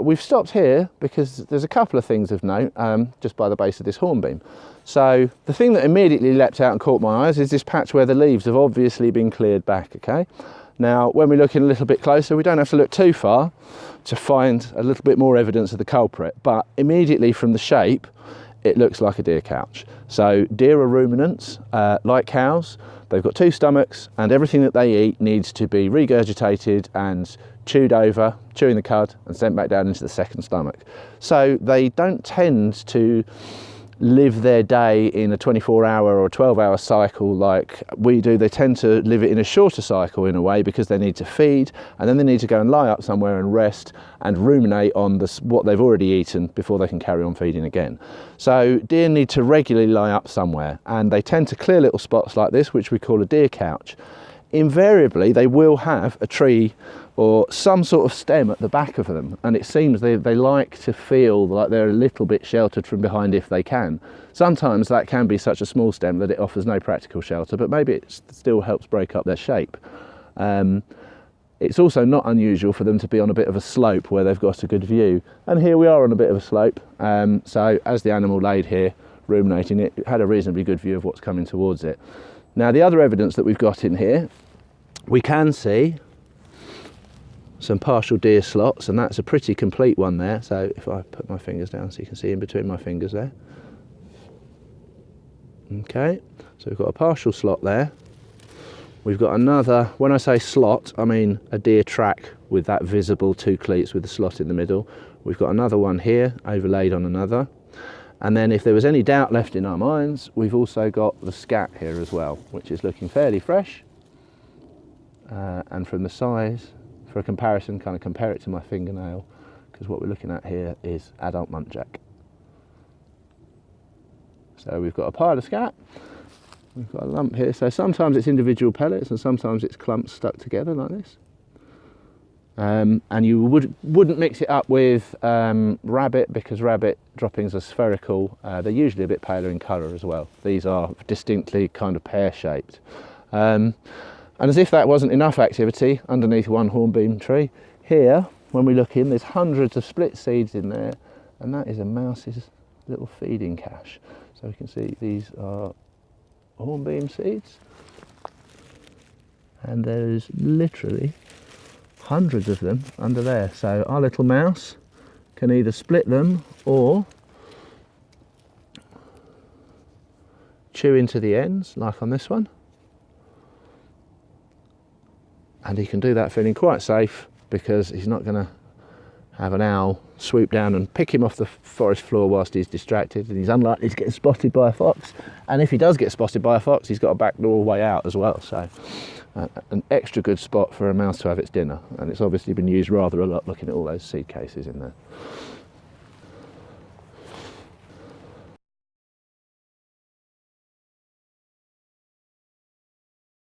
We've stopped here because there's a couple of things of note just by the base of this hornbeam. So the thing that immediately leapt out and caught my eyes is this patch where the leaves have obviously been cleared back, okay? Now, when we look in a little bit closer, we don't have to look too far to find a little bit more evidence of the culprit, but immediately from the shape, it looks like a deer couch. So deer are ruminants, like cows. They've got 2 stomachs, and everything that they eat needs to be regurgitated and chewed over, chewing the cud, and sent back down into the second stomach. So they don't tend to live their day in a 24-hour or 12-hour cycle like we do. They tend to live it in a shorter cycle in a way, because they need to feed, and then they need to go and lie up somewhere and rest and ruminate on what they've already eaten before they can carry on feeding again. So deer need to regularly lie up somewhere, and they tend to clear little spots like this, which we call a deer couch. Invariably, they will have a tree or some sort of stem at the back of them, and it seems they like to feel like they're a little bit sheltered from behind if they can. Sometimes that can be such a small stem that it offers no practical shelter, but maybe it still helps break up their shape. It's also not unusual for them to be on a bit of a slope where they've got a good view, and here we are on a bit of a slope. So as the animal laid here ruminating, it had a reasonably good view of what's coming towards it. Now, the other evidence that we've got in here, we can see some partial deer slots, and that's a pretty complete one there. So if I put my fingers down so you can see in between my fingers there. Okay, so we've got a partial slot there. We've got another, when I say slot, I mean a deer track with that visible 2 cleats with the slot in the middle. We've got another one here overlaid on another. And then if there was any doubt left in our minds, we've also got the scat here as well, which is looking fairly fresh. And from the size, for a comparison, kind of compare it to my fingernail, because what we're looking at here is adult muntjac. So we've got a pile of scat, we've got a lump here. So sometimes it's individual pellets and sometimes it's clumps stuck together like this. And you wouldn't mix it up with rabbit, because rabbit droppings are spherical. They're usually a bit paler in colour as well. These are distinctly kind of pear-shaped. And as if that wasn't enough activity underneath one hornbeam tree, here, when we look in, there's hundreds of split seeds in there, and that is a mouse's little feeding cache. So we can see these are hornbeam seeds, and there's literally hundreds of them under there. So our little mouse can either split them or chew into the ends, like on this one. And he can do that feeling quite safe, because he's not going to have an owl swoop down and pick him off the forest floor whilst he's distracted, and he's unlikely to get spotted by a fox. And if he does get spotted by a fox, he's got a back door way out as well. So an extra good spot for a mouse to have its dinner, and it's obviously been used rather a lot, looking at all those seed cases in there.